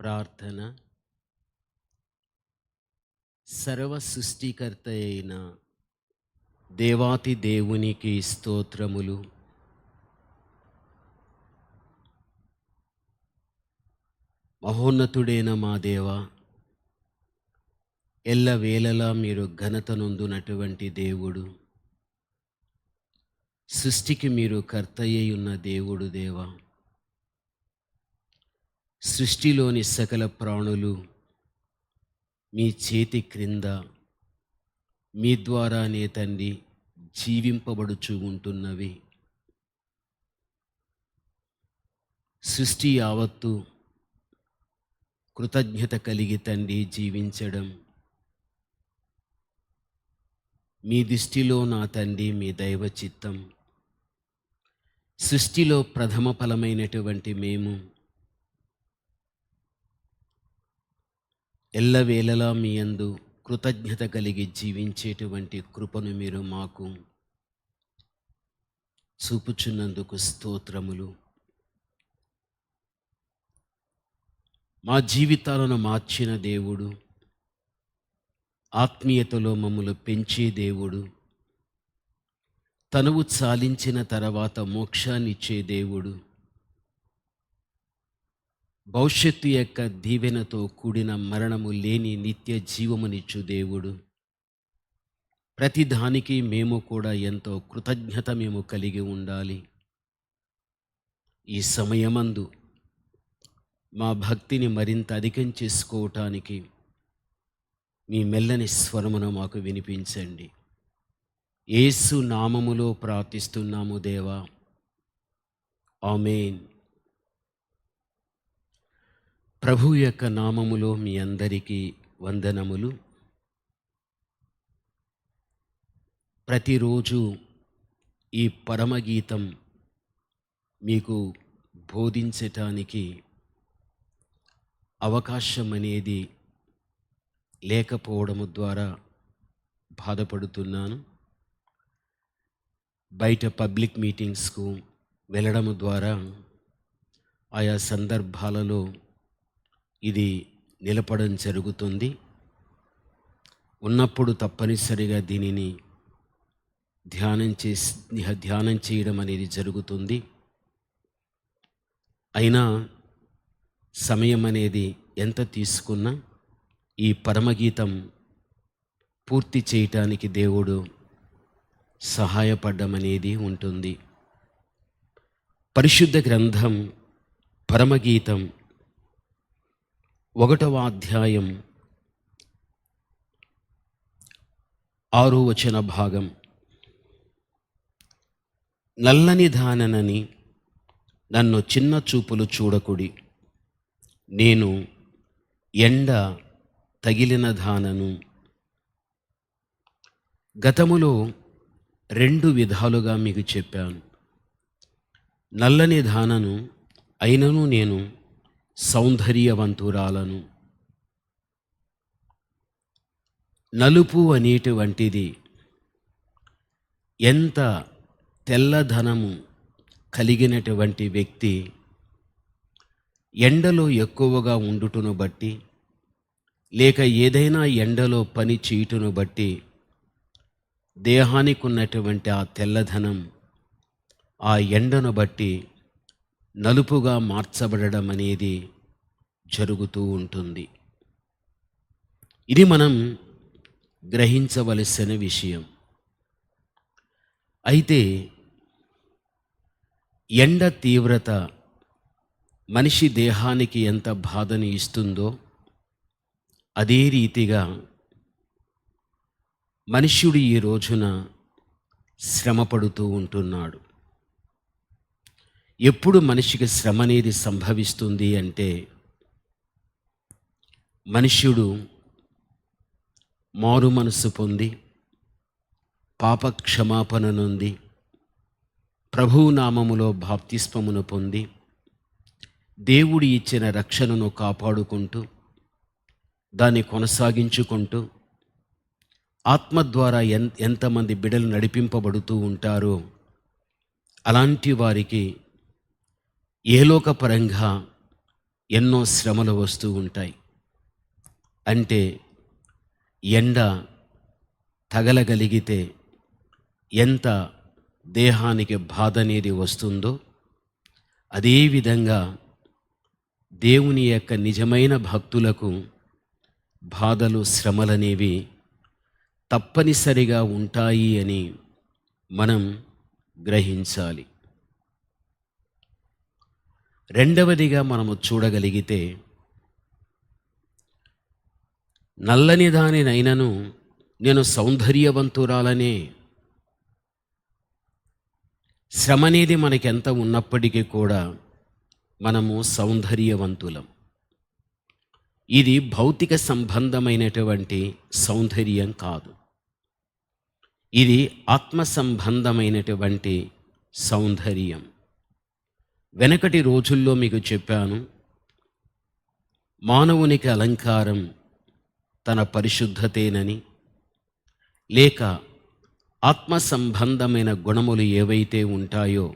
ప్రార్థన. సర్వ సృష్టికర్త అయిన దేవాతి దేవునికి స్తోత్రములు. మహోన్నతుడైన మా దేవ, ఎల్లవేళలా మీరు ఘనత నొందునటువంటి దేవుడు. సృష్టికి మీరు కర్తయ్య ఉన్న దేవుడు దేవా. సృష్టిలోని సకల ప్రాణులు మీ చేతి క్రింద మీ ద్వారానే తండ్రి జీవింపబడుచు ఉంటున్నవి. సృష్టి యావత్తు కృతజ్ఞత కలిగి తండ్రి జీవించడం మీ దృష్టిలో నా తండ్రి మీ దైవ చిత్తం. సృష్టిలో ప్రథమ ఫలమైనటువంటి మేము ఎల్లవేళలా మీ యందు కృతజ్ఞత కలిగి జీవించేటువంటి కృపను మీరు మాకు చూపుచున్నందుకు స్తోత్రములు. మా జీవితాలను మార్చిన దేవుడు, ఆత్మీయతలో మమ్మల్ని పెంచే దేవుడు, తనువు చాలించిన తర్వాత మోక్షాన్నిచ్చే దేవుడు, భవిష్యత్తు యొక్క దీవెనతో కూడిన మరణము లేని నిత్య జీవమునిచ్చు దేవుడు. ప్రతి దానికి మేము కూడా ఎంతో కృతజ్ఞత మేము కలిగి ఉండాలి. ఈ సమయమందు మా భక్తిని మరింత అధికం చేసుకోవటానికి మీ మెల్లని స్వరమును మాకు వినిపించండి. యేసు నామములో ప్రార్థిస్తున్నాము దేవా, ఆమేన్. ప్రభు యొక్క నామములో మీ అందరికీ వందనములు. ప్రతిరోజు ఈ పరమగీతం మీకు బోధించటానికి అవకాశం అనేది లేకపోవడము ద్వారా బాధపడుతున్నాను. బయట పబ్లిక్ మీటింగ్స్కు వెళ్ళడము ద్వారా ఆయా సందర్భాలలో ఇది నిలపడం జరుగుతుంది. ఉన్నప్పుడు తప్పనిసరిగా దీనిని ధ్యానం చేయడం అనేది జరుగుతుంది. అయినా సమయం అనేది ఎంత తీసుకున్నా ఈ పరమగీతం పూర్తి చేయటానికి దేవుడు సహాయపడడం అనేది ఉంటుంది. పరిశుద్ధ గ్రంథం పరమగీతం 1వ అధ్యాయం 6వ వచన భాగం. నల్లని దాననని నన్ను చిన్న చూపులు చూడకుడి, నేను ఎండ తగిలిన దానను. గతములో 2 విధాలుగా మీకు చెప్పాను. నల్లని దానను అయినను నేను సౌందర్యవంతురాలను. నలుపు అనేటువంటిది ఎంత తెల్లధనము కలిగినటువంటి వ్యక్తి ఎండలో ఎక్కువగా ఉండుటను బట్టి, లేక ఏదైనా ఎండలో పని చేయుటను బట్టి దేహానికి ఉన్నటువంటి ఆ తెల్లధనం ఆ ఎండను బట్టి నలుపుగా మార్చబడడం అనేది జరుగుతూ ఉంటుంది. ఇది మనం గ్రహించవలసిన విషయం. అయితే ఎండ తీవ్రత మనిషి దేహానికి ఎంత బాధని ఇస్తుందో అదే రీతిగా మనుష్యుడు ఈ రోజున శ్రమపడుతూ ఉంటున్నాడు. ఎప్పుడు మనిషికి శ్రమ అనేది సంభవిస్తుంది అంటే, మనుష్యుడు మారు మనసు పొంది పాప క్షమాపణ నొంది ప్రభువు నామములో బాప్తిస్మమును పొంది దేవుడు ఇచ్చిన రక్షణను కాపాడుకుంటూ దాన్ని కొనసాగించుకుంటూ ఆత్మ ద్వారా ఎంతమంది బిడ్డలు నడిపింపబడుతూ ఉంటారో అలాంటి వారికి ఏలోకపరంగా ఎన్నో శ్రమలు వస్తూ ఉంటాయి. అంటే ఎండ తగలగలిగితే ఎంత దేహానికి బాధ అనేది వస్తుందో, అదేవిధంగా దేవుని యొక్క నిజమైన భక్తులకు బాధలు, శ్రమలనేవి తప్పనిసరిగా ఉంటాయి అని మనం గ్రహించాలి. రెండవదిగా మనము చూడగలిగితే, నల్లని దానినైనను నేను సౌందర్యవంతురాలనే. శ్రమ అనేది మనకెంత ఉన్నప్పటికీ కూడా మనము సౌందర్యవంతులం. ఇది భౌతిక సంబంధమైనటువంటి సౌందర్యం కాదు, ఇది ఆత్మ సంబంధమైనటువంటి సౌందర్యం. వెనకటి రోజుల్లో మీకు చెప్పాను, మానవునికి అలంకారం తన పరిశుద్ధతేనని, లేక ఆత్మ సంబంధమైన గుణములు ఏవైతే ఉంటాయో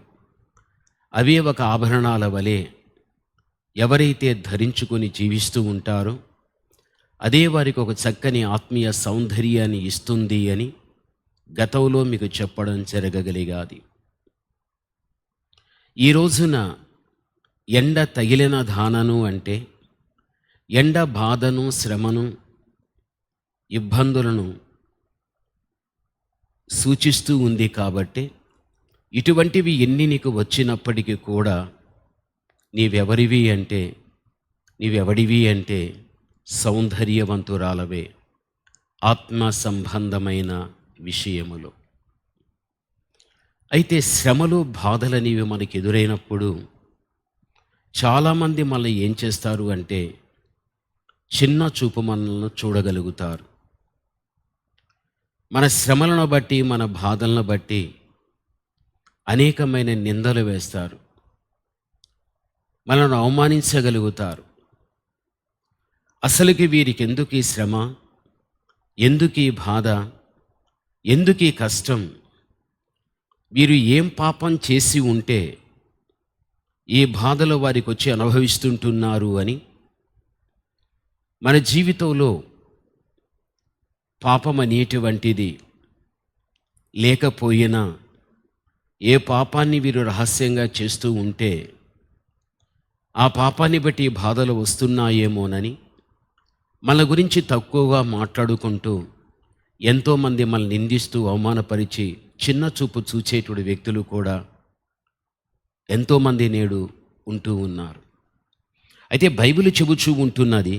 అవే ఒక ఆభరణాల వలె ఎవరైతే ధరించుకొని జీవిస్తూ ఉంటారో అదే వారికి ఒక చక్కని ఆత్మీయ సౌందర్యాన్ని ఇస్తుంది అని గతంలో మీకు చెప్పడం జరగగలిగాది. ఈ రోజున ఎండ తగిలిన దానను అంటే ఎండ బాధను, శ్రమను, ఇబ్బందులను సూచిస్తూ ఉంది. కాబట్టి ఇటువంటివి ఎన్ని నీకు వచ్చినప్పటికీ కూడా నీవెవడివి అంటే సౌందర్యవంతురాలవే ఆత్మ సంబంధమైన విషయములు. అయితే శ్రమలు, బాధలనేవి మనకి ఎదురైనప్పుడు చాలామంది మళ్ళీ ఏం చేస్తారు అంటే చిన్న చూపు మనల్ని చూడగలుగుతారు. మన శ్రమలను బట్టి, మన బాధలను బట్టి అనేకమైన నిందలు వేస్తారు, మనల్ని అవమానించగలుగుతారు. అసలుకి వీరికి ఎందుకు ఈ శ్రమ, ఎందుకు ఈ బాధ, ఎందుకు ఈ కష్టం, వీరు ఏం పాపం చేసి ఉంటే ఈ బాధలు వారికి వచ్చి అనుభవిస్తుంటున్నారు అని మన జీవితంలో పాపం అనేటువంటిది లేకపోయినా ఏ పాపాన్ని వీరు రహస్యంగా చేస్తూ ఉంటే ఆ పాపాన్ని బట్టి బాధలు వస్తున్నాయేమోనని మన గురించి తక్కువగా మాట్లాడుకుంటూ ఎంతోమంది మనల్ని నిందిస్తూ అవమానపరిచి చిన్న చూపు చూచేటువంటి వ్యక్తులు కూడా ఎంతోమంది నేడు ఉంటూ ఉన్నారు. అయితే బైబిల్ చెబుతూ ఉంటున్నది,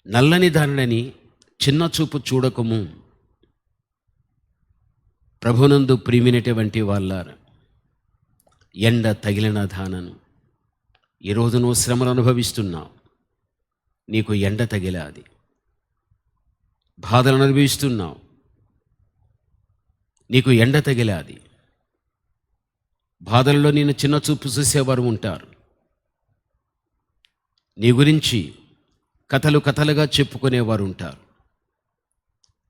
నల్లని దానిని చిన్న చూపు చూడకము. ప్రభునందు ప్రియమైనటువంటి వాళ్ళారా, ఎండ తగిలిన దానను, ఈరోజు నువ్వు శ్రమలు అనుభవిస్తున్నావు, నీకు ఎండ తగిలాది. బాధలు అనుభవిస్తున్నావు, నీకు ఎండ తగిలాది. బాధల్లో నేను చిన్న చూపు చూసేవారు ఉంటారు, నీ గురించి కథలు కథలుగా చెప్పుకునేవారు ఉంటారు.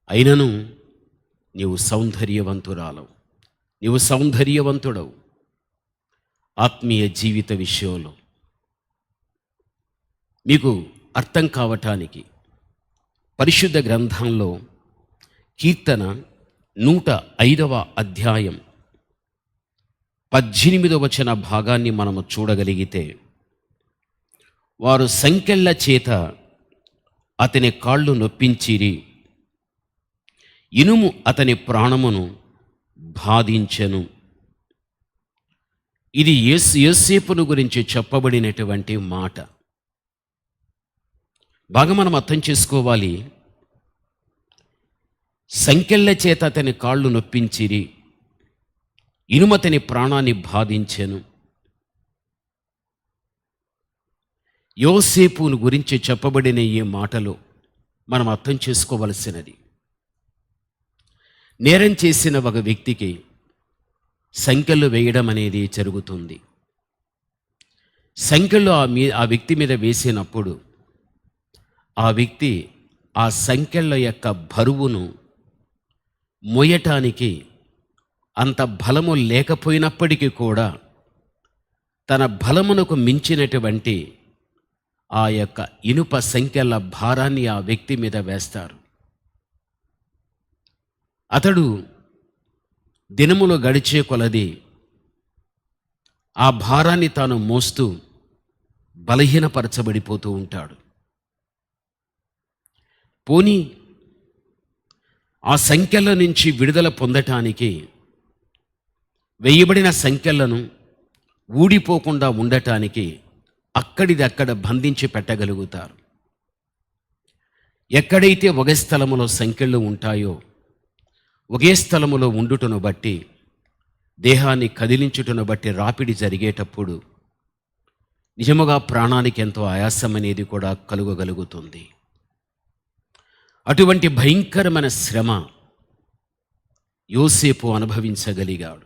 అయినను నీవు సౌందర్యవంతురాలవు, నీవు సౌందర్యవంతుడవు. ఆత్మీయ జీవిత విషయంలో మీకు అర్థం కావటానికి పరిశుద్ధ గ్రంథంలో కీర్తన 105వ అధ్యాయం 18వ వచన భాగాన్ని మనము చూడగలిగితే, వారు సంకెళ్ళ చేత అతని కాళ్ళు నొప్పించిరి, ఇనుము అతని ప్రాణమును బాధించెను. ఇది యోసేపును గురించి చెప్పబడినటువంటి మాట. బాగా మనం అర్థం చేసుకోవాలి. సంకెళ్ళ చేత అతని కాళ్ళు నొప్పించిరి, ఇనుము అతని ప్రాణాన్ని బాధించెను. యోసేపును గురించి చెప్పబడిన ఈ మాటలో మనం అర్థం చేసుకోవలసినది, నేరం చేసిన ఒక వ్యక్తికి సంకెళ్ళు వేయడం అనేది జరుగుతుంది. సంకెళ్ళు ఆ వ్యక్తి మీద వేసినప్పుడు ఆ వ్యక్తి ఆ సంకెళ్ళ యొక్క బరువును మోయటానికి అంత బలము లేకపోయినప్పటికీ కూడా తన బలమునకు మించినటువంటి ఆ యొక్క ఇనుప సంకెళ్ళ భారాన్ని ఆ వ్యక్తి మీద వేస్తారు. అతడు దినములు గడిచే కొలది ఆ భారాన్ని తాను మోస్తూ బలహీనపరచబడిపోతూ ఉంటాడు. పోనీ ఆ సంకెళ్ళ నుంచి విడుదల పొందటానికి వేయబడిన సంకెళ్ళను ఊడిపోకుండా ఉండటానికి అక్కడిదక్కడ బంధించి పెట్టగలుగుతారు. ఎక్కడైతే ఒకే స్థలములో సంకెళ్ళు ఉంటాయో, ఒకే స్థలములో ఉండుటను బట్టి, దేహాన్ని కదిలించుటను బట్టి రాపిడి జరిగేటప్పుడు నిజముగా ప్రాణానికి ఎంతో ఆయాసం అనేది కూడా కలుగగలుగుతుంది. అటువంటి భయంకరమైన శ్రమ యోసేపు అనుభవించగలిగాడు.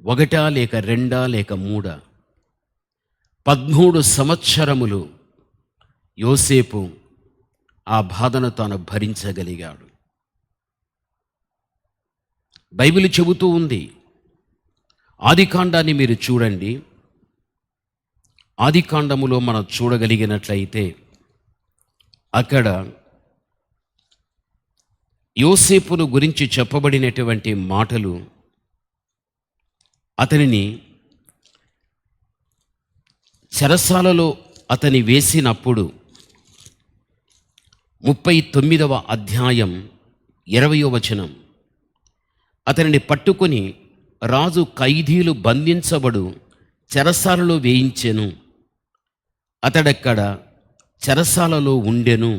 ఒకటా లేక రెండా లేక మూడా, 13 సంవత్సరములు యోసేపు ఆ బాధను తాను భరించగలిగాడు. బైబిల్ చెబుతూ ఉంది, ఆదికాండాన్ని మీరు చూడండి. ఆదికాండములో మనం చూడగలిగినట్లయితే అక్కడ యోసేపును గురించి చెప్పబడినటువంటి మాటలు అతనిని చెరసాలలో అతని వేసినప్పుడు 39వ అధ్యాయం 20వ వచనం, అతనిని పట్టుకొని రాజు ఖైదీలు బంధించబడు చెరసాలలో వేయించెను, అతడక్కడ చెరసాలలో ఉండెను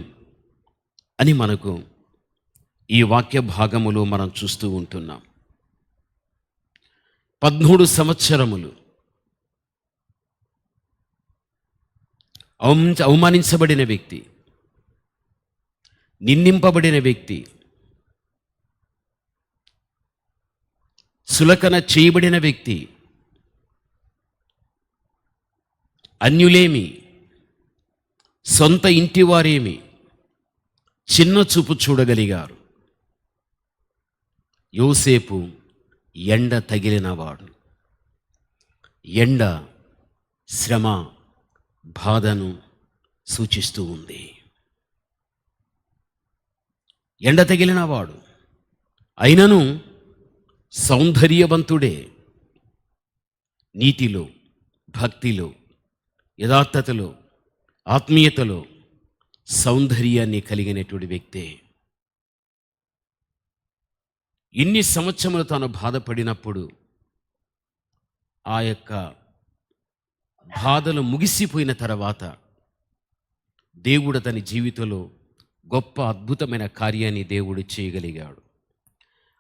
అని మనకు ఈ వాక్య భాగములో మనం చూస్తూ ఉంటున్నాం. 13 సంవత్సరములు అవమానించబడిన వ్యక్తి, నిందింపబడిన వ్యక్తి, సులకన చేయబడిన వ్యక్తి, అన్యులేమి, సొంత ఇంటివారేమి చిన్న చూపు చూడగలిగారు. యోసేపు ఎండ తగిలినవాడు. ఎండ శ్రమ, బాధను సూచిస్తూ ఉంది. ఎండ తగిలినవాడు అయినను సౌందర్యవంతుడే. నీతిలో, భక్తిలో, యథార్థతలో, ఆత్మీయతలో సౌందర్యాన్ని కలిగినటువంటి వ్యక్తే. ఇన్ని సంవత్సరములు తాను బాధపడినప్పుడు ఆ యొక్క బాధలు ముగిసిపోయిన తర్వాత దేవుడు అతని జీవితంలో గొప్ప అద్భుతమైన కార్యాన్ని దేవుడు చేయగలిగాడు.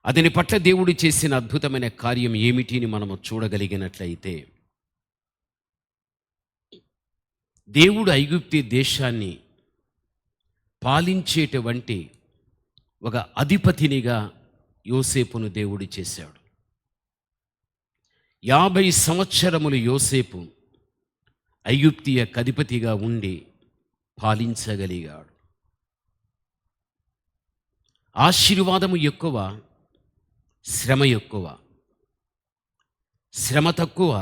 అతని పట్ల దేవుడు చేసిన అద్భుతమైన కార్యం ఏమిటి అని మనము చూడగలిగినట్లయితే, దేవుడు ఐగుప్తు దేశాన్ని పాలించేటువంటి ఒక అధిపతినిగా యోసేపును దేవుడు చేశాడు. 50 సంవత్సరములు యోసేపు ఐగుప్తీయ అధిపతిగా ఉండి పాలించగలిగాడు. ఆశీర్వాదము ఎక్కువ, శ్రమ ఎక్కువ. శ్రమ తక్కువ,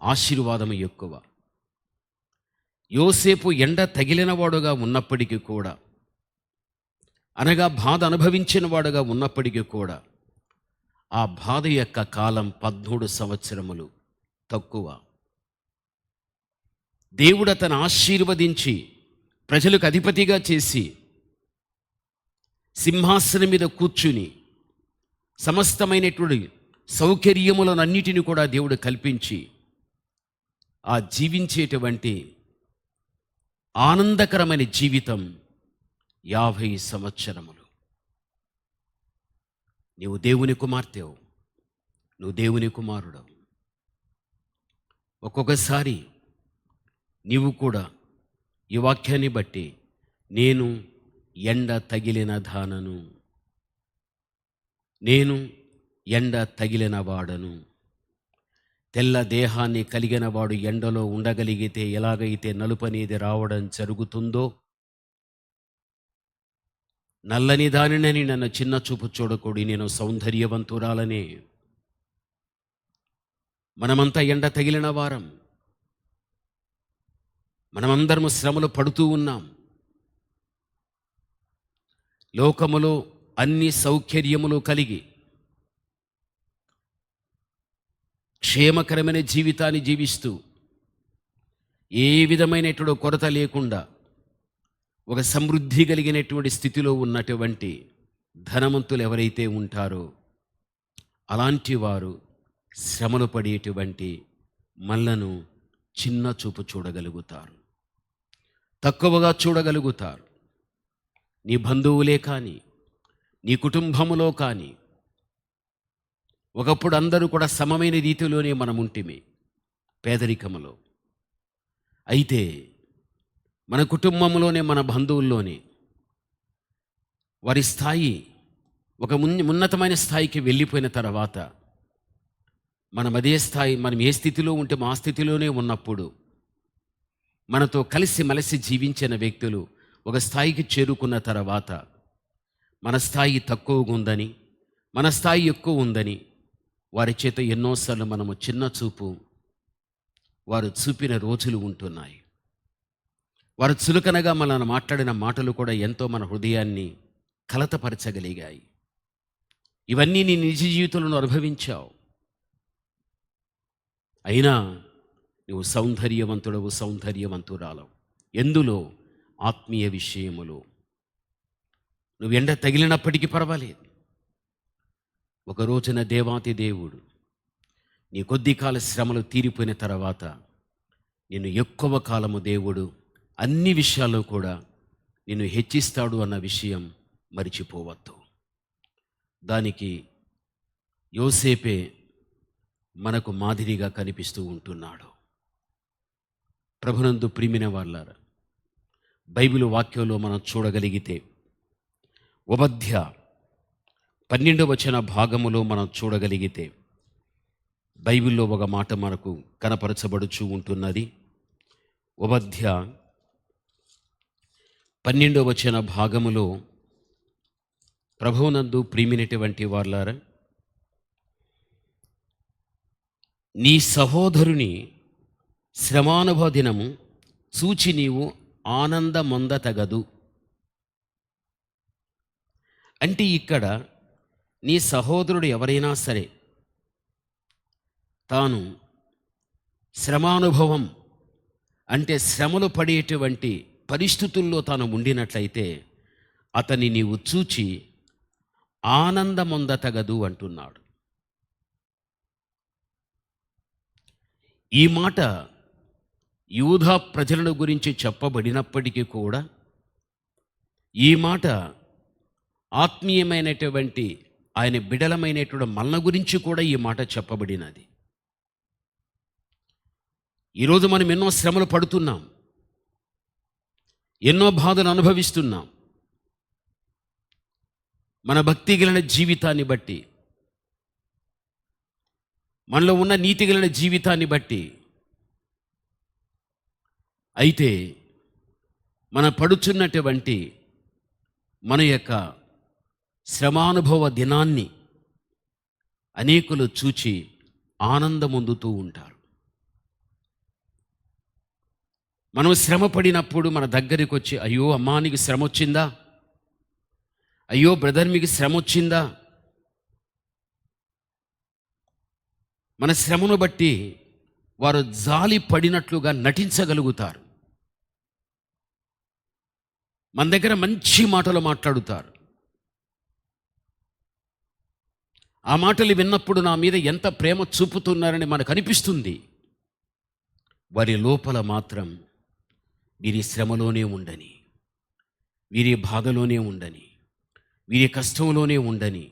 ఆశీర్వాదము ఎక్కువ. యోసేపు ఎండ తగిలినవాడుగా ఉన్నప్పటికీ కూడా, అనగా బాధ అనుభవించిన వాడుగా ఉన్నప్పటికీ కూడా, ఆ బాధ యొక్క కాలం 13 సంవత్సరములు తక్కువ. దేవుడు అతను ఆశీర్వదించి ప్రజలకు అధిపతిగా చేసి సింహాసనం మీద కూర్చుని సమస్తమైనటువంటి సౌకర్యములనన్నిటిని కూడా దేవుడు కల్పించి ఆ జీవించేటువంటి ఆనందకరమైన జీవితం 50 సంవత్సరములు. నీవు దేవుని కుమార్తెవు, నువ్వు దేవుని కుమారుడవు. ఒక్కొక్కసారి నీవు కూడా ఈ వాక్యాన్ని బట్టి, నేను ఎండ తగిలిన దానను, నేను ఎండ తగిలిన వాడను. తెల్ల దేహాన్ని కలిగిన వాడు ఎండలో ఉండగలిగితే ఎలాగైతే నలుపు అనేది రావడం జరుగుతుందో, నల్లని దానినని నన్ను చిన్న చూపు చూడకూడి, నేను సౌందర్యవంతురాలనే. మనమంతా ఎండ తగిలిన వారం. మనమందరము శ్రమలు పడుతూ ఉన్నాం. లోకములో అన్ని సౌకర్యములు కలిగి క్షేమకరమైన జీవితాన్ని జీవిస్తూ ఏ విధమైనటువంటి కొరత లేకుండా ఒక సమృద్ధి కలిగినటువంటి స్థితిలో ఉన్నటువంటి ధనవంతులు ఎవరైతే ఉంటారో అలాంటి వారు శ్రమలు పడేటువంటి మనలను చిన్న చూపు చూడగలుగుతారు, తక్కువగా చూడగలుగుతారు. నీ బంధువులే కానీ, నీ కుటుంబములో కానీ ఒకప్పుడు అందరూ కూడా సమమైన రీతిలోనే మనం ఉంటిమి పేదరికములో. అయితే మన కుటుంబంలోనే, మన బంధువుల్లోనే వారి స్థాయి ఒక ఉన్నతమైన స్థాయికి వెళ్ళిపోయిన తర్వాత మనం ఏ స్థితిలో ఉంటే ఆ స్థితిలోనే ఉన్నప్పుడు మనతో కలిసి మలసి జీవించిన వ్యక్తులు ఒక స్థాయికి చేరుకున్న తర్వాత మన స్థాయి తక్కువగా ఉందని, మన స్థాయి ఎక్కువ ఉందని వారి చేత ఎన్నోసార్లు మనము చిన్న చూపు వారు చూపిన రోజులు ఉంటున్నాయి. వారు చులకనగా మనల్ని మాట్లాడిన మాటలు కూడా ఎంతో మన హృదయాన్ని కలతపరచగలిగాయి. ఇవన్నీ నీ నిజ జీవితంలో అనుభవించావు. అయినా నువ్వు సౌందర్యవంతుడవు, సౌందర్యవంతురాలవు. ఎందులో? ఆత్మీయ విషయములో. నువ్వు ఎండ తగిలినప్పటికీ పర్వాలేదు. ఒక రోజున దేవాతి దేవుడు నీ కొద్ది కాల శ్రమలు తీరిపోయిన తర్వాత నిన్ను ఎక్కువ కాలము దేవుడు అన్ని విషయాల్లో కూడా నిన్ను హెచ్చిస్తాడు అన్న విషయం మరిచిపోవద్దు. దానికి యోసేపే మనకు మాదిరిగా కనిపిస్తూ ఉంటున్నాడు. ప్రభునందు ప్రియమైన వాళ్ళారా, బైబిల్ వాక్యంలో మనం చూడగలిగితే ఉపధ్య 12వ భాగములో మనం చూడగలిగితే బైబిల్లో ఒక మాట మనకు కనపరచబడుచూ ఉంటున్నది. ఉపధ్య 12వ భాగములో ప్రభువునందు ప్రియమైనటువంటి వాళ్ళారా, నీ సహోదరుని శ్రమానుభవ దినము చూచి నీవు ఆనందమొందతగదు. అంటే ఇక్కడ నీ సహోదరుడు ఎవరైనా సరే తాను శ్రమానుభవం అంటే శ్రమలు పడేటువంటి పరిస్థితుల్లో తాను ఉండినట్లయితే అతన్ని నీవు చూచి ఆనందమొందతగదు అంటున్నాడు. ఈ మాట యూదా ప్రజలను గురించి చెప్పబడినప్పటికీ కూడా ఈ మాట ఆత్మీయమైనటువంటి ఆయన బిడలమైనటువంటి మనల గురించి కూడా ఈ మాట చెప్పబడినది. ఈరోజు మనం ఎన్నో శ్రమలు పడుతున్నాం, ఎన్నో బాధలు అనుభవిస్తున్నాం. మన భక్తి కలిగిన జీవితాన్ని బట్టి, మనలో ఉన్న నీతి కలిగిన జీవితాన్ని బట్టి. అయితే మన పడుచున్నటువంటి మన యొక్క శ్రమానుభవ దినాన్ని అనేకులు చూచి ఆనందమొందుతూ ఉంటారు. మనం శ్రమ పడినప్పుడు మన దగ్గరికి వచ్చి, అయ్యో అమ్మా నీకు శ్రమ వచ్చిందా, అయ్యో బ్రదర్ మీకు శ్రమ వచ్చిందా, మన శ్రమను బట్టి వారు జాలి పడినట్లుగా నటించగలుగుతారు. మన దగ్గర మంచి మాటలు మాట్లాడుతారు. ఆ మాటలు విన్నప్పుడు నా మీద ఎంత ప్రేమ చూపుతున్నారని మనకు అనిపిస్తుంది. వారి లోపల మాత్రం వీరి శ్రమలోనే ఉండని, వీరి బాధలోనే ఉండని, వీరి కష్టంలోనే ఉండని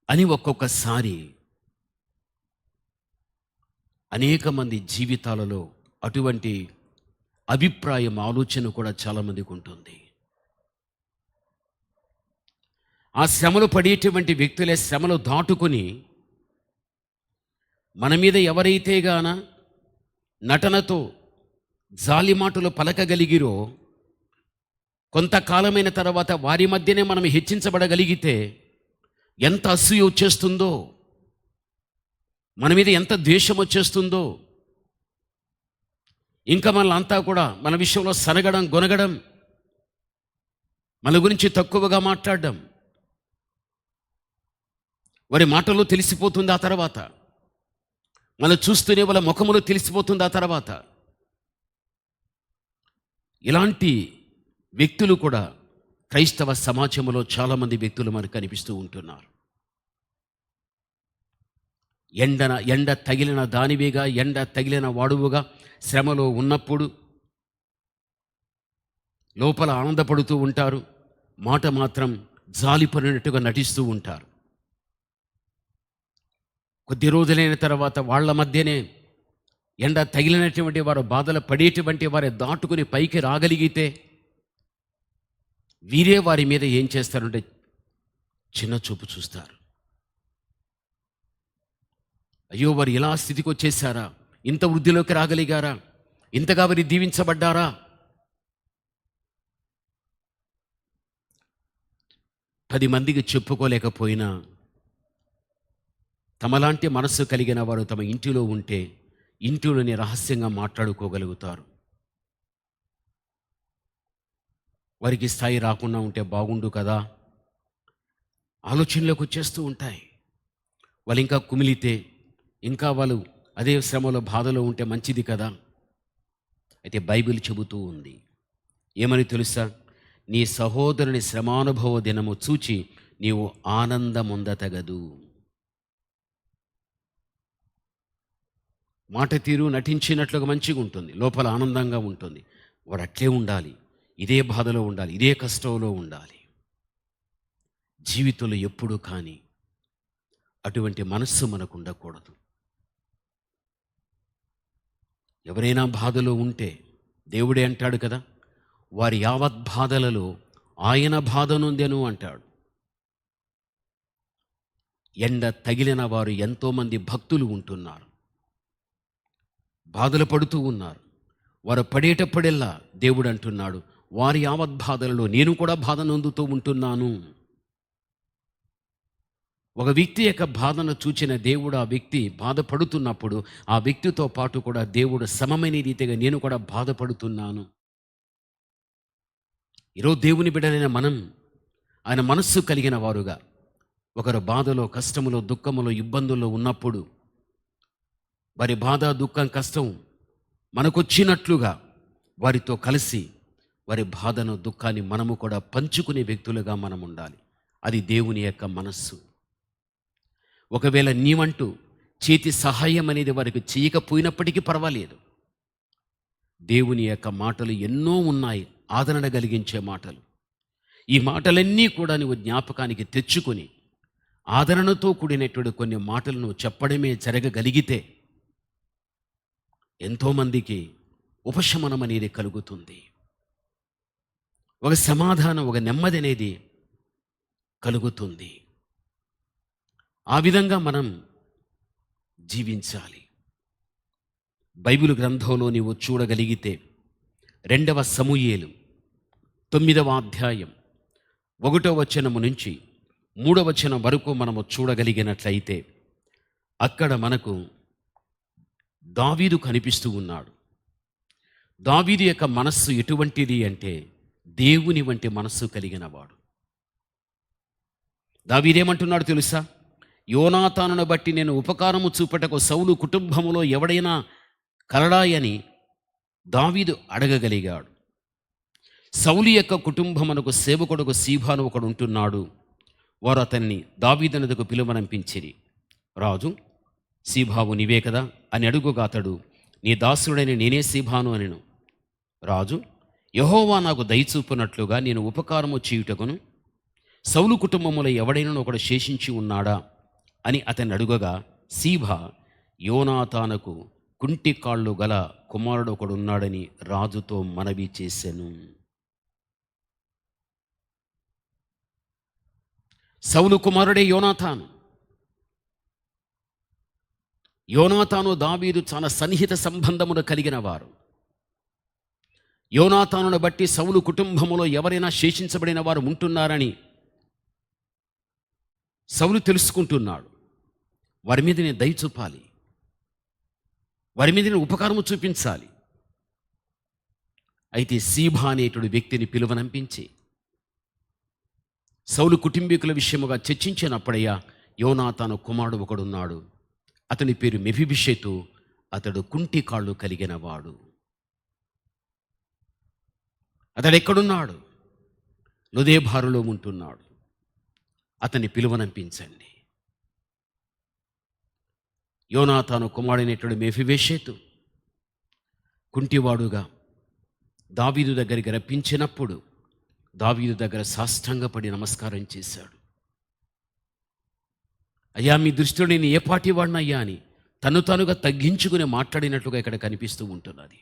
అని ఒక్కొక్కసారి అనేక మంది జీవితాలలో అటువంటి అభిప్రాయం, ఆలోచన కూడా చాలామందికి ఉంటుంది. ఆ శ్రమలు పడేటువంటి వ్యక్తులే శ్రమలు దాటుకొని మన మీద ఎవరైతే గాన నటనతో జాలి మాటలు పలకగలిగిరో కొంతకాలమైన తర్వాత వారి మధ్యనే మనం హెచ్చించబడగలిగితే ఎంత అసూయ వచ్చేస్తుందో, మన మీద ఎంత ద్వేషం వచ్చేస్తుందో. ఇంకా మనల్ని అంతా కూడా మన విషయంలో సనగడం, గొనగడం, మన గురించి తక్కువగా మాట్లాడడం వారి మాటల్లో తెలిసిపోతుంది. ఆ తర్వాత మనం చూస్తూనే వాళ్ళ ముఖములో తెలిసిపోతుంది. ఆ తర్వాత ఇలాంటి వ్యక్తులు కూడా క్రైస్తవ సమాజంలో చాలామంది వ్యక్తులు మనకు కనిపిస్తూ ఉంటున్నారు. ఎండ తగిలిన దానివిగా, ఎండ తగిలిన వాడువుగా శ్రమలో ఉన్నప్పుడు లోపల ఆనందపడుతూ ఉంటారు, మాట మాత్రం జాలిపడినట్టుగా నటిస్తూ ఉంటారు. కొద్ది రోజులైన తర్వాత వాళ్ళ మధ్యనే ఎండ తగిలినటువంటి వారు, బాధలు పడేటువంటి వారు దాటుకుని పైకి రాగలిగితే వీరే వారి మీద ఏం చేస్తారంటే చిన్న చూపు చూస్తారు. అయ్యో, వారు ఇలా స్థితికి వచ్చేసారా, ఇంత వృద్ధిలోకి రాగలిగారా, ఇంతగా వారి దీవించబడ్డారా. 10 మందికి చెప్పుకోలేకపోయినా తమలాంటి మనస్సు కలిగిన వారు తమ ఇంటిలో ఉంటే ఇంటిలోని రహస్యంగా మాట్లాడుకోగలుగుతారు. వారికి స్థాయి రాకుండా ఉంటే బాగుండు కదా ఆలోచనలోకి వచ్చేస్తూ ఉంటాయి. వాళ్ళు ఇంకా కుమిలితే, ఇంకా వాళ్ళు అదే శ్రమలో, బాధలో ఉంటే మంచిది కదా. అయితే బైబిల్ చెబుతూ ఉంది, ఏమని తెలుసా? నీ సహోదరుని శ్రమానుభవ దినము చూచి నీవు ఆనందముందతగదు. మాట తీరు నటించినట్లుగా మంచిగా ఉంటుంది, లోపల ఆనందంగా ఉంటుంది. వాడు అట్లే ఉండాలి, ఇదే బాధలో ఉండాలి, ఇదే కష్టంలో ఉండాలి. జీవితంలో ఎప్పుడూ కానీ అటువంటి మనస్సు మనకు ఉండకూడదు. ఎవరైనా బాధలో ఉంటే దేవుడే అంటాడు కదా, వారి యావత్ బాధలలో ఆయన బాధ నొందెను అంటాడు. ఎండ తగిలిన వారు ఎంతోమంది భక్తులు ఉంటున్నారు, బాధలు పడుతూ ఉన్నారు. వారు పడేటప్పుడెల్లా దేవుడు అంటున్నాడు, వారి యావత్ బాధలలో నేను కూడా బాధ నొందుతూ ఉంటున్నాను. ఒక వ్యక్తి యొక్క బాధను చూచిన దేవుడు ఆ వ్యక్తి బాధపడుతున్నప్పుడు ఆ వ్యక్తితో పాటు కూడా దేవుడు సమమైన రీతిగా నేను కూడా బాధపడుతున్నాను. ఈరోజు దేవుని బిడ్డలైన మనం ఆయన మనస్సు కలిగిన వారుగా ఒకరు బాధలో, కష్టములో, దుఃఖములో, ఇబ్బందుల్లో ఉన్నప్పుడు వారి బాధ, దుఃఖం, కష్టం మనకొచ్చినట్లుగా వారితో కలిసి వారి బాధను, దుఃఖాన్ని మనము కూడా పంచుకునే వ్యక్తులుగా మనం ఉండాలి. అది దేవుని యొక్క మనస్సు. ఒకవేళ నీవంటూ చేతి సహాయం అనేది వారికి చేయకపోయినప్పటికీ పర్వాలేదు. దేవుని యొక్క మాటలు ఎన్నో ఉన్నాయి, ఆదరణ కలిగించే మాటలు. ఈ మాటలన్నీ కూడా నువ్వు జ్ఞాపకానికి తెచ్చుకొని ఆదరణతో కూడినటువంటి కొన్ని మాటలను చెప్పడమే జరగగలిగితే ఎంతోమందికి ఉపశమనం అనేది కలుగుతుంది. ఒక సమాధానం, ఒక నెమ్మది అనేది కలుగుతుంది. ఆ విధంగా మనం జీవించాలి. బైబిల్ గ్రంథంలో నీవు చూడగలిగితే 2వ సమూయేలు 9వ అధ్యాయం 1వ వచనము నుంచి 3వ వచనం వరకు మనము చూడగలిగినట్లయితే అక్కడ మనకు దావీదు కనిపిస్తూ ఉన్నాడు. దావీదు యొక్క మనస్సు ఎటువంటిది అంటే దేవుని వంటి మనస్సు కలిగిన వాడు. దావీదేమంటున్నాడు తెలుసా? యోనాతానును బట్టి నేను ఉపకారము చూపటకు సౌలు కుటుంబములో ఎవడైనా కలడాయని దావీదు అడగగలిగాడు. సౌలు యొక్క కుటుంబమునకు సేవకుడుకు సీబాను ఒకడు ఉంటున్నాడు. వారు అతన్ని దావీదునకు పిలువనంపించిరి. రాజు, సీబావు నీవే కదా అని అడుగుగా అతడు, నీ దాసుడని నేనే సీబాను అనెను. రాజు, యెహోవా నాకు దయచూపునట్లుగా నేను ఉపకారము చేయుటకును సౌలు కుటుంబములో ఎవడైనా ఒకడు శేషించి ఉన్నాడా అని అతన్ని అడుగగా, సీబా, యోనాతానుకు కుంటి కాళ్ళు గల కుమారుడు ఒకడున్నాడని రాజుతో మనవి చేసెను. సౌలు కుమారుడే యోనాతాను. యోనాతాను, దావీదు చాలా సన్నిహిత సంబంధమును కలిగిన వారు. యోనాతానును బట్టి సౌలు కుటుంబములో ఎవరైనా శేషించబడిన వారు ఉంటున్నారని సౌలు తెలుసుకుంటున్నాడు. వారి మీద నేను దయ చూపాలి, వారి మీద నేను ఉపకారము చూపించాలి. అయితే సీబా అనేటువంటి వ్యక్తిని పిలువనంపించి సౌలు కుటుంబీకుల విషయముగా చర్చించినప్పుడయ్యా, యోనాతాను కుమారుడు ఒకడున్నాడు, అతని పేరు మెఫీబోషెతు, అతడు కుంటి కాళ్ళు కలిగిన వాడు. అతడెక్కడున్నాడు? లొదెబారులో ఉంటున్నాడు, అతన్ని పిలువనంపించండి. యోనాతాను కుమారుడైనటువంటి మెఫీబోషెతు కుంటివాడుగా దావీదు దగ్గరికి రప్పించినప్పుడు దావీదు దగ్గర సాష్టాంగపడి నమస్కారం చేశాడు. అయ్యా, మీ దృష్టిలో నేను ఏ పాటి వాడినయ్యా అని తను తానుగా తగ్గించుకుని మాట్లాడినట్లుగా ఇక్కడ కనిపిస్తూ ఉంటున్నది.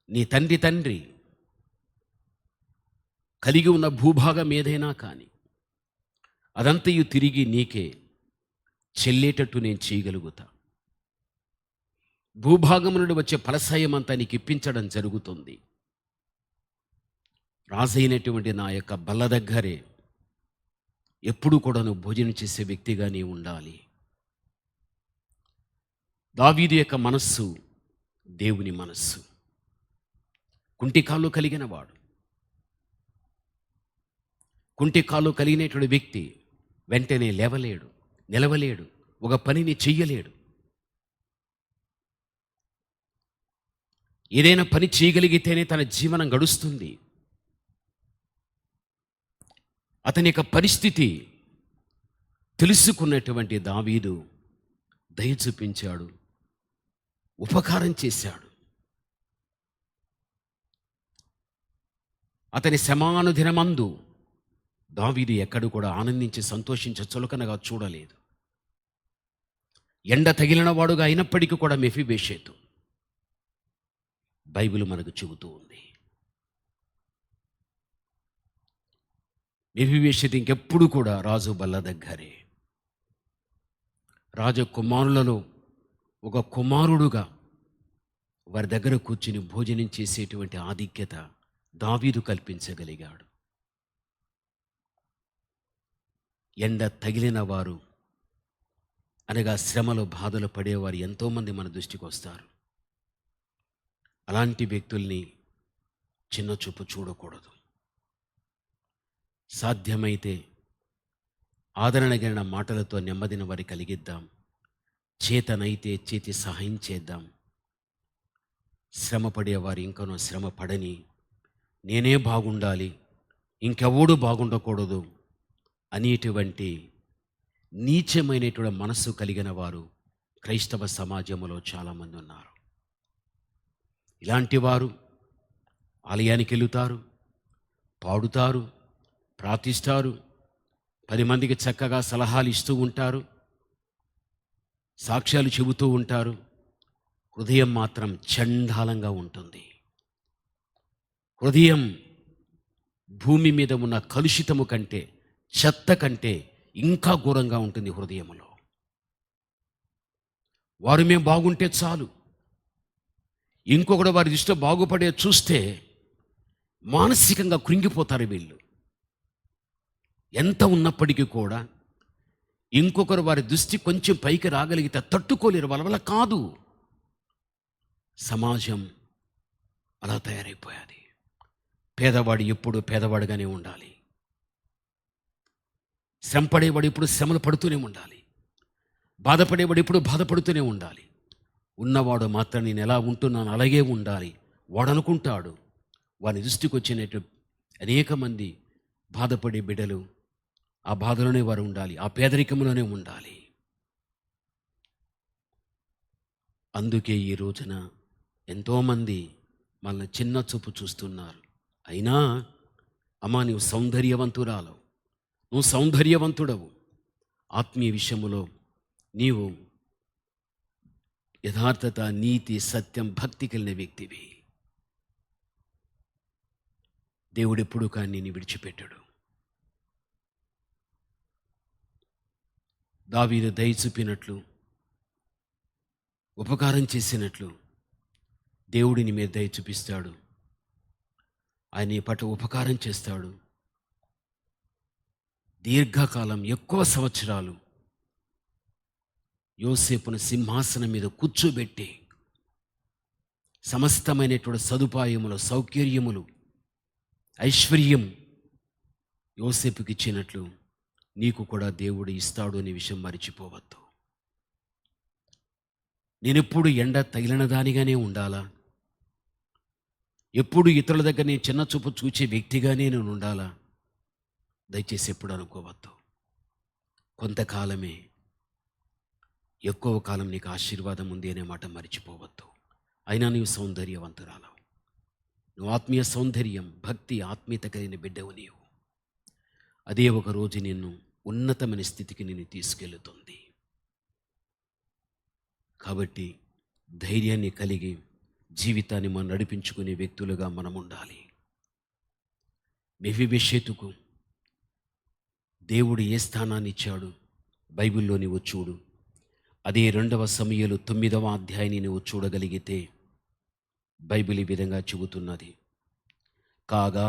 నీ తండ్రి కలిగి ఉన్న భూభాగం ఏదైనా కానీ అదంతయు తిరిగి నీకే చెల్లేటట్టు నేను చేయగలుగుతా. భూభాగం నుండి వచ్చే ఫలసాయం అంతా నీకు ఇప్పించడం జరుగుతుంది. రాజైనటువంటి నా యొక్క బల్ల దగ్గరే ఎప్పుడు కూడా నువ్వు భోజనం చేసే వ్యక్తిగా నీ ఉండాలి. దావీదు యొక్క మనస్సు దేవుని మనస్సు. కుంటికాళ్ళు కలిగిన వాడు, కుంటికాళ్ళు కలిగినటువంటి వ్యక్తి వెంటనే లేవలేడు, నిలవలేడు, ఒక పనిని చెయ్యలేడు. ఏదైనా పని చేయగలిగితేనే తన జీవనం గడుస్తుంది. అతని యొక్క పరిస్థితి తెలుసుకున్నటువంటి దావీదు దయ చూపించాడు, ఉపకారం చేశాడు. అతని దినమందు దావీదు ఎక్కడు కూడా ఆనందించి సంతోషించి చులకనగా చూడలేదు. ఎండ తగిలిన వాడుగా అయినప్పటికీ కూడా మెఫీబోషెతు బైబిల్ మనకు చెబుతూ ఉంది. మెఫీబోషెతు ఇంకెప్పుడు కూడా రాజు బల్ల దగ్గరే, రాజకుమారులలో ఒక కుమారుడుగా వారి దగ్గర కూర్చుని భోజనం చేసేటువంటి ఆధిక్యత దావీదు కల్పించగలిగాడు. ఎండ తగిలిన వారు అనగా శ్రమలో బాధలు పడేవారు ఎంతోమంది మన దృష్టికి వస్తారు. అలాంటి వ్యక్తుల్ని చిన్న చూపు చూడకూడదు. సాధ్యమైతే ఆదరణగిన మాటలతో నెమ్మదిని వారి కలిగిద్దాం. చేతనైతే చేతి సహాయం చేద్దాం. శ్రమ పడేవారు ఇంకనో శ్రమ పడని, నేనే బాగుండాలి, ఇంకెవడు బాగుండకూడదు అనేటువంటి నీచమైనటువంటి మనస్సు కలిగిన వారు క్రైస్తవ సమాజంలో చాలామంది ఉన్నారు. ఇలాంటి వారు ఆలయానికి వెళుతారు, పాడుతారు, ప్రార్థిస్తారు, 10 మందికి చక్కగా సలహాలు ఇస్తూ ఉంటారు, సాక్ష్యాలు చెబుతూ ఉంటారు. హృదయం మాత్రం చండాలంగా ఉంటుంది. హృదయం భూమి మీద ఉన్న కలుషితము కంటే, చెత్త కంటే ఇంకా ఘోరంగా ఉంటుంది హృదయంలో. వారు మేము బాగుంటే చాలు, ఇంకొకడు వారి దృష్టిలో బాగుపడే చూస్తే మానసికంగా కృంగిపోతారు వీళ్ళు. ఎంత ఉన్నప్పటికీ కూడా ఇంకొకరు వారి దృష్టి కొంచెం పైకి రాగలిగితే తట్టుకోలేరు. వాళ్ళ వల్ల కాదు. సమాజం అలా తయారైపోయాది. పేదవాడు ఎప్పుడు పేదవాడుగానే ఉండాలి, శ్రమ పడేవాడు ఎప్పుడు శ్రమలు పడుతూనే ఉండాలి, బాధపడేవాడు ఎప్పుడు బాధపడుతూనే ఉండాలి. ఉన్నవాడు మాత్రం నేను ఎలా ఉంటున్నాను అలాగే ఉండాలి వాడనుకుంటాడు. వారి దృష్టికి వచ్చినట్టు అనేక మంది బాధపడే బిడ్డలు ఆ బాధలోనే వారు ఉండాలి, ఆ పేదరికంలోనే ఉండాలి. అందుకే ఈ రోజున ఎంతోమంది మనల్ని చిన్న చూపు చూస్తున్నారు. అయినా అమ్మా, నువ్వు సౌందర్యవంతురాలు, నువ్వు సౌందర్యవంతుడవు. ఆత్మీయ విషయములో నీవు యథార్థత, నీతి, సత్యం, భక్తి కలిగిన వ్యక్తివి. దేవుడెప్పుడు కానీ నిన్ను విడిచిపెట్టడు. దావీదు దయ చూపినట్లు, ఉపకారం చేసినట్లు దేవుడిని మీద దయ చూపిస్తాడు. ఆయన నీ పట్ల ఉపకారం చేస్తాడు. దీర్ఘకాలం, ఎక్కువ సంవత్సరాలు యోసేపును సింహాసనం మీద కూర్చోబెట్టి సమస్తమైనటువంటి సదుపాయములు, సౌకర్యములు, ఐశ్వర్యం యోసేపుకి ఇచ్చినట్లు నీకు కూడా దేవుడు ఇస్తాడు అనే విషయం మరిచిపోవద్దు. నేనెప్పుడు ఎండ తగిలిన దానిగానే ఉండాలా? ఎప్పుడు ఇతరుల దగ్గర నేను చిన్న చూపు చూచే వ్యక్తిగానే నేను ఉండాలా? దయచేసి ఎప్పుడు అనుకోవద్దు. కొంతకాలమే, ఎక్కువ కాలం నీకు ఆశీర్వాదం ఉంది అనే మాట మరిచిపోవద్దు. అయినా నీవు సౌందర్యవంతురాలవు. నువ్వు ఆత్మీయ సౌందర్యం, భక్తి, ఆత్మీయత కలిగిన బిడ్డవు నీవు. అదే ఒక రోజు నిన్ను ఉన్నతమైన స్థితికి నిన్ను తీసుకెళ్తుంది. కాబట్టి ధైర్యాన్ని కలిగి జీవితాన్ని మనం నడిపించుకునే వ్యక్తులుగా మనం ఉండాలి. మెఫీబోషెతుకు దేవుడు ఏ స్థానాన్ని ఇచ్చాడు బైబిల్లో నీవు చూడు. అదే 2వ సమూయేలు 9వ అధ్యాయాన్ని నువ్వు చూడగలిగితే బైబిల్ ఈ విధంగా చెబుతున్నది. కాగా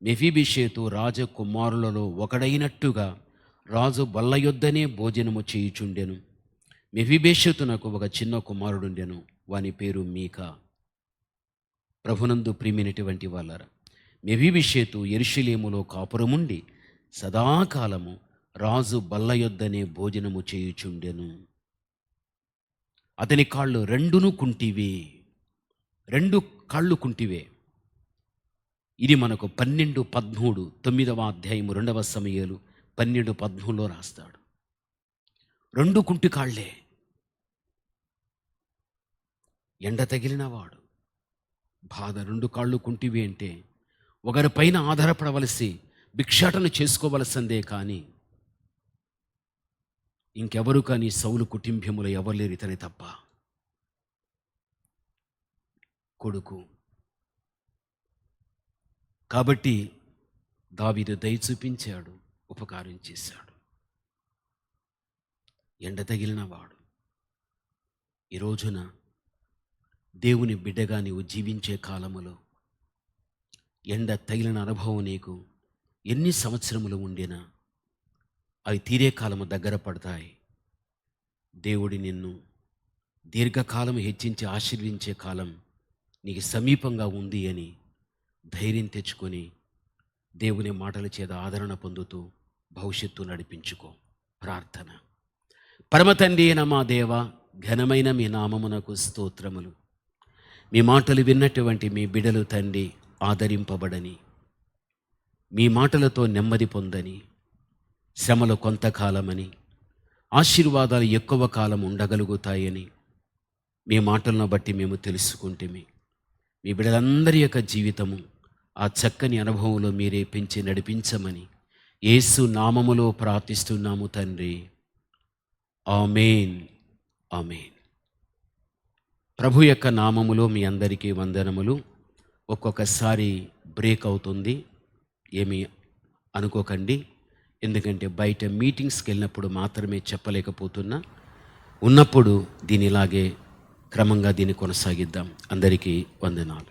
మెఫీబోషెతు రాజకుమారులలో ఒకడైనట్టుగా రాజు బల్ల యొద్దనే భోజనము చేయుచుండెను. మెఫీబోషెతునకు ఒక చిన్న కుమారుడుండెను, వాని పేరు మీకా. ప్రభునందు ప్రియమైనటువంటి వాళ్ళారా, మెఫీబోషెతు యెరూషలేములో కాపురముండి సదాకాలము రాజు బల్ల యొద్దనే భోజనము చేయుచుండెను. అతని కాళ్ళు రెండును కుంటివే, 2 కాళ్ళు కుంటివే. ఇది మనకు 12:13 9వ అధ్యాయము 2వ సమూయేలు 12:13లో రాస్తాడు. 2 కుంటి కాళ్లే. ఎండ తగిలినవాడు, బాధ. 2 కాళ్ళు కుంటివి అంటే ఒకరిపైన ఆధారపడవలసి, భిక్షాటన చేసుకోవలసిందే. కానీ ఇంకెవరు కానీ సౌలు కుటుంబములో ఎవరు లేరు ఇతని తప్ప. కొడుకు కాబట్టి దావీదు దయ చూపించాడు, ఉపకారం చేశాడు. ఎండ తగిలిన వాడు. ఈ రోజున దేవుని బిడ్డగా నీవు జీవించే కాలములో ఎండ తగిలిన అనుభవం నీకు ఎన్ని సంవత్సరములు ఉండినా అవి తీరే కాలము దగ్గర పడతాయి. దేవుడి నిన్ను దీర్ఘకాలం హెచ్చించి ఆశీర్వించే కాలం నీకు సమీపంగా ఉంది అని ధైర్యం తెచ్చుకొని దేవుని మాటల చేత ఆదరణ పొందుతూ భవిష్యత్తు నడిపించుకో. ప్రార్థన. పరమతండ్రి అయిన మా దేవ, ఘనమైన మీ నామమునకు స్తోత్రములు. మీ మాటలు విన్నటువంటి మీ బిడ్డలు తండ్రి ఆదరింపబడని, మీ మాటలతో నెమ్మది పొందని, శ్రమలు కొంతకాలమని, ఆశీర్వాదాలు ఎక్కువ కాలం ఉండగలుగుతాయని మీ మాటలను బట్టి మేము తెలుసుకుంటేమి. మీ బిడ్డలందరి యొక్క జీవితము ఆ చక్కని అనుభవంలో మీరే పెంచి నడిపించమని యేసు నామములో ప్రార్థిస్తున్నాము తండ్రి. ఆమేన్, ఆమేన్. ప్రభు యొక్క నామములో మీ అందరికీ వందనములు. ఒక్కొక్కసారి బ్రేక్ అవుతుంది, ఏమీ అనుకోకండి. ఎందుకంటే బయట మీటింగ్స్కి వెళ్ళినప్పుడు మాత్రమే చెప్పలేకపోతున్నా. ఉన్నప్పుడు దీని ఇలాగే క్రమంగా దీన్ని కొనసాగిద్దాం. అందరికీ వందనాలు.